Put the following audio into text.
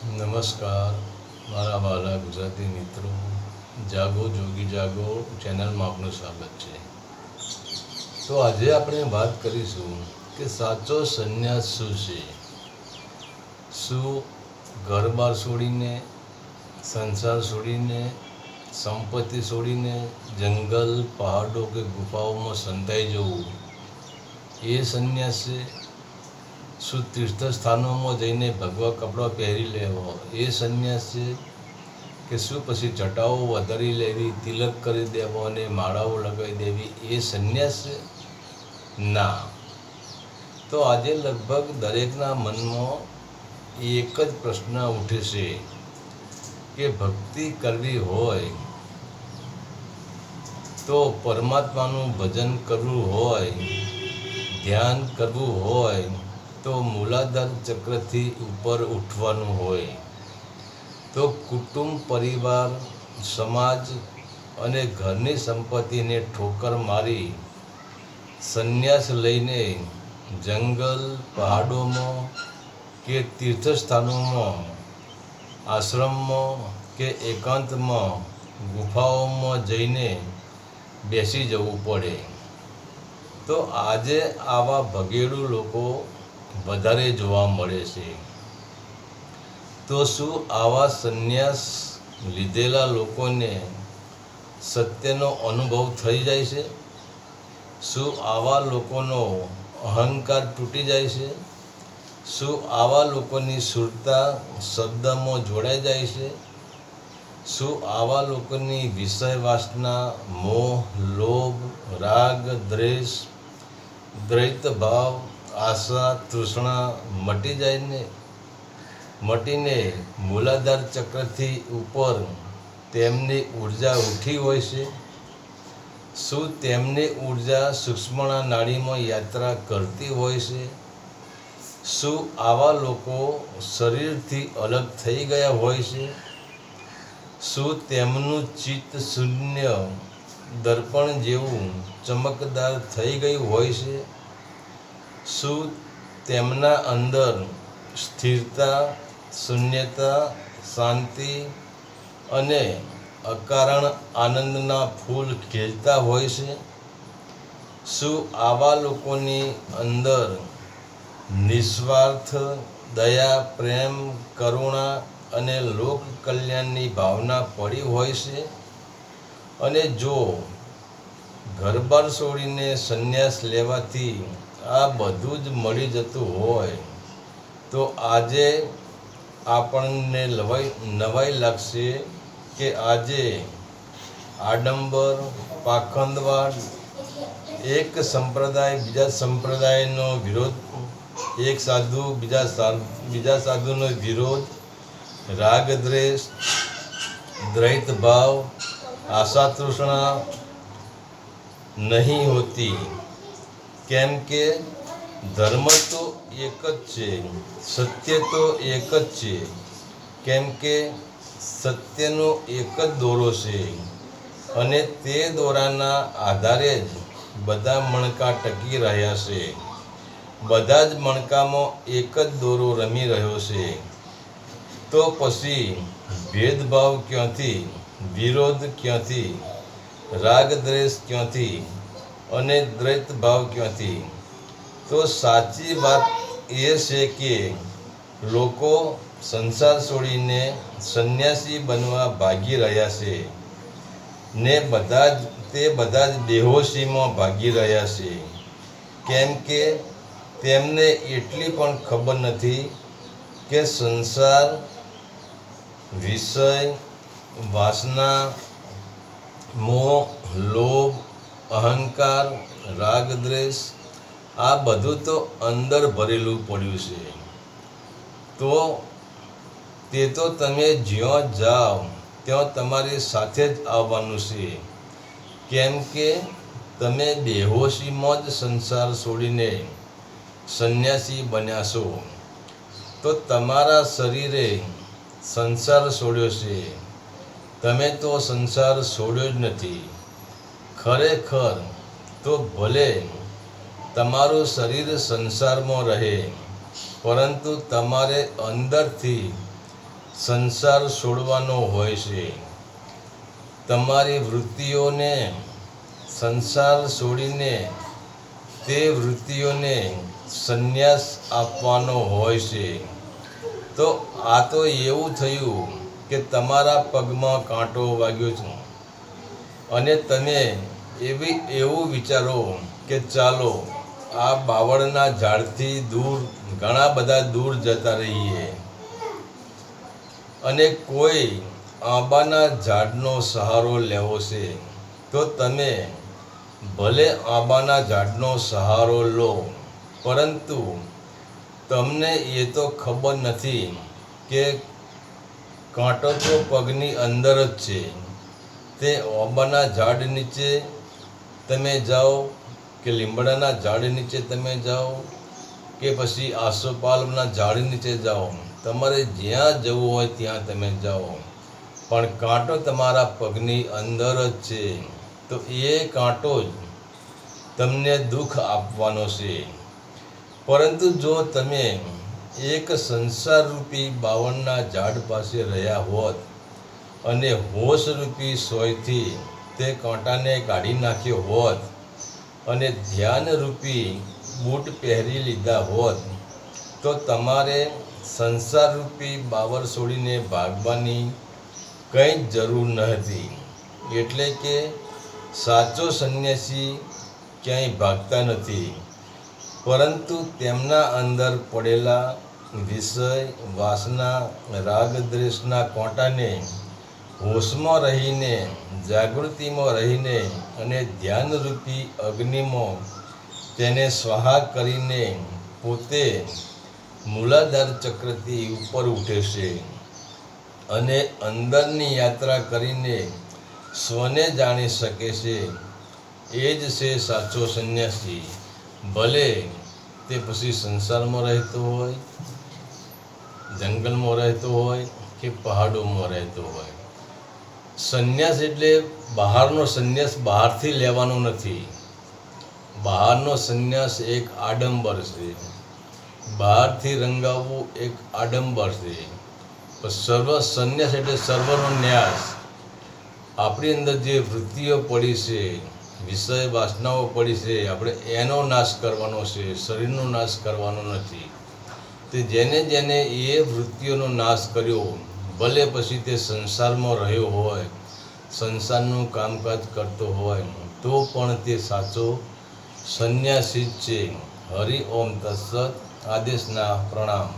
નમસ્કાર મારા વાલા ગુજરાતી મિત્રો, જાગો જોગી જાગો ચેનલમાં આપનું સ્વાગત છે. તો આજે આપણે વાત કરીશું કે સાચો સંન્યાસ શું છે. શું ઘર-બાર છોડીને, સંસાર છોડીને, સંપત્તિ છોડીને જંગલ, પહાડો કે ગુફાઓમાં સંતાઈ જવું એ સંન્યાસ છે? શું તીર્થ સ્થાનોમાં જઈને ભગવા કપડાં પહેરી લેવા એ સંન્યાસ છે? કે શું પછી જટાઓ વધારી લેવી, તિલક કરી દેવો અને માળાઓ લગાવી દેવી એ સંન્યાસ છે? ના. તો આજે લગભગ દરેકના મનમાં એક જ પ્રશ્ન ઉઠે છે કે ભક્તિ કરવી હોય તો, પરમાત્માનું ભજન કરવું હોય, ધ્યાન કરવું હોય તો મૂલાધાર ચક્રથી ઉપર ઉઠવાનું હોય તો કુટુંબ, પરિવાર, સમાજ અને ઘરની સંપત્તિને ઠોકર મારી સંન્યાસ લઈને જંગલ, પહાડોમાં કે તીર્થસ્થાનોમાં, આશ્રમમાં કે એકાંતમાં, ગુફાઓમાં જઈને બેસી જવું પડે. તો આજે આવા ભગેડુ લોકો વધારે જોવા મળે છે. તો શું આવા સંન્યાસ લીધેલા લોકોને સત્યનો અનુભવ થઈ જાય છે? શું આવા લોકોનો અહંકાર તૂટી જાય છે? શું આવા લોકોની સુરતા શબ્દમાં જોડાઈ જાય છે? શું આવા લોકોની વિષય વાસના, મોહ, લોભ, રાગ, દ્વેષ, દ્વૈત ભાવ, આશા, તૃષ્ણા મટીને મૂલાધાર ચક્રથી ઉપર તેમની ઉર્જા ઉઠી હોય છે? શું તેમની ઉર્જા સૂક્ષ્મણા નાડીમાં યાત્રા કરતી હોય છે? શું આવા લોકો શરીરથી અલગ થઈ ગયા હોય છે? શું તેમનું ચિત્ત શૂન્ય દર્પણ જેવું ચમકદાર થઈ ગયું હોય છે? શું તેમના અંદર સ્થિરતા, શૂન્યતા, શાંતિ અને અકારણ આનંદના ફૂલ ખીલતા હોય છે? શું આવા લોકોની અંદર નિસ્વાર્થ દયા, પ્રેમ, કરુણા અને લોક કલ્યાણની ભાવના પડી હોય છે? અને જો ઘર-બાર છોડીને સંન્યાસ લેવાથી આ બધું જ મળી જતું હોય તો આજે આપણને નવાઈ લાગશે કે આજે આડંબર, પાખંદવાદ, એક સંપ્રદાય બીજા સંપ્રદાયનો વિરોધ, એક સાધુ બીજા સાધુનો વિરોધ, રાગ, દ્વેષ, દ્વૈત ભાવ, આશા, તૃષ્ણા નહીં હોતી. કેમ કે ધર્મ તો એક જ છે, સત્ય તો એક જ છે. કેમ કે સત્યનો એક જ દોરો છે અને તે દોરાના આધારે જ બધા મણકા ટકી રહ્યા છે. બધા જ મણકામાં એક જ દોરો રમી રહ્યો છે. તો પછી ભેદભાવ ક્યાંથી, વિરોધ ક્યાંથી, રાગ દ્વેષ ક્યાંથી અને દ્વૈત ભાવ ક્યાંથી? તો સાચી વાત એ છે કે લોકો સંસાર છોડીને સંન્યાસી બનવા ભાગી રહ્યા છે ને તે બધા જ બેહોશીમાં ભાગી રહ્યા છે. કેમ કે તેમને એટલી પણ ખબર નથી કે સંસાર, વિષય, વાસના, મોહ, લોભ, અહંકાર, રાગ, દ્વેષ આ બધું તો અંદર ભરેલું પડ્યું છે. તો તે તો તમે જ્યાં જાઓ ત્યાં તમારી સાથે જ આવવાનું છે. કેમ કે તમે બેહોશીમાં જ સંસાર છોડીને સંન્યાસી બન્યા છો. તો તમારા શરીરે સંસાર છોડ્યો છે, તમે તો સંસાર છોડ્યો જ નથી. ખરેખર તો ભલે તમારું શરીર સંસારમાં રહે, પરંતુ તમારે અંદરથી સંસાર છોડવાનો હોય છે. તમારી વૃત્તિઓને સંસાર છોડીને તે વૃત્તિઓને સંન્યાસ આપવાનો હોય છે. તો આ તો એવું થયું કે તમારા પગમાં કાંટો વાગ્યો છે અને તમે એવું વિચારો કે ચાલો આ બાવળના ઝાડથી દૂર, ઘણા બધા દૂર જતા રહીએ, અને કોઈ આંબાના ઝાડનો સહારો લેવો છે. તો તમે ભલે આંબાના ઝાડનો સહારો લો, પરંતુ તમને એ તો ખબર નથી કે કાંટો તો પગની અંદર જ છે. તે આંબાના ઝાડ નીચે તમે જાઓ કે લીમડાના ઝાડ નીચે તમે જાઓ કે પછી આસોપાલવના ઝાડ નીચે જાઓ, તમારે જ્યાં જવું હોય ત્યાં તમે જાઓ, પણ કાંટો તમારા પગની અંદર જ છે. તો એ કાંટો જ તમને દુઃખ આપવાનો છે. પરંતુ જો તમે એક સંસારરૂપી બાવળના ઝાડ પાસે રહ્યા હોત અને હોશરૂપી સોયથી તે કાંટાને કાઢી નાખ્યો હોત અને ધ્યાનરૂપી બૂટ પહેરી લીધા હોત, તો તમારે સંસારરૂપી બાવળ છોડીને ભાગવાની કંઈ જ જરૂર ન હતી. એટલે કે સાચો સંન્યાસી ક્યાંય ભાગતા નથી, પરંતુ તેમના અંદર પડેલા વિષય, વાસના, રાગ, દ્વેષના કાંટાને હોશમાં રહીને, જાગૃતિમાં રહીને અને ધ્યાનરૂપી અગ્નિમાં તેને સ્વાહા કરીને પોતે મૂલાધાર ચક્રથી ઉપર ઉઠે છે અને અંદરની યાત્રા કરીને સ્વને જાણી શકે છે. એ જ છે સાચો સંન્યાસી. ભલે તે પછી સંસારમાં રહેતો હોય, જંગલમાં રહેતો હોય કે પહાડોમાં રહેતો હોય. સંન્યાસ એટલે બહારનો સંન્યાસ બહારથી લેવાનો નથી. બહારનો સંન્યાસ એક આડંબર છે. બહારથી રંગાવવું એક આડંબર છે. પણ સંન્યાસ એટલે સર્વનો ન્યાસ. આપણી અંદર જે વૃત્તિઓ પડી છે, વિષય વાસનાઓ પડી છે, આપણે એનો નાશ કરવાનો છે, શરીરનો નાશ કરવાનો નથી. તે જેને જેને એ વૃત્તિઓનો નાશ કર્યો, ભલે પછી તે સંસારમાં રહ્યો હોય, સંસારનું કામકાજ કરતો હોય, તો પણ તે સાચો સંન્યાસી જ છે. હરિ ઓમ તત્સત. આદેશના પ્રણામ.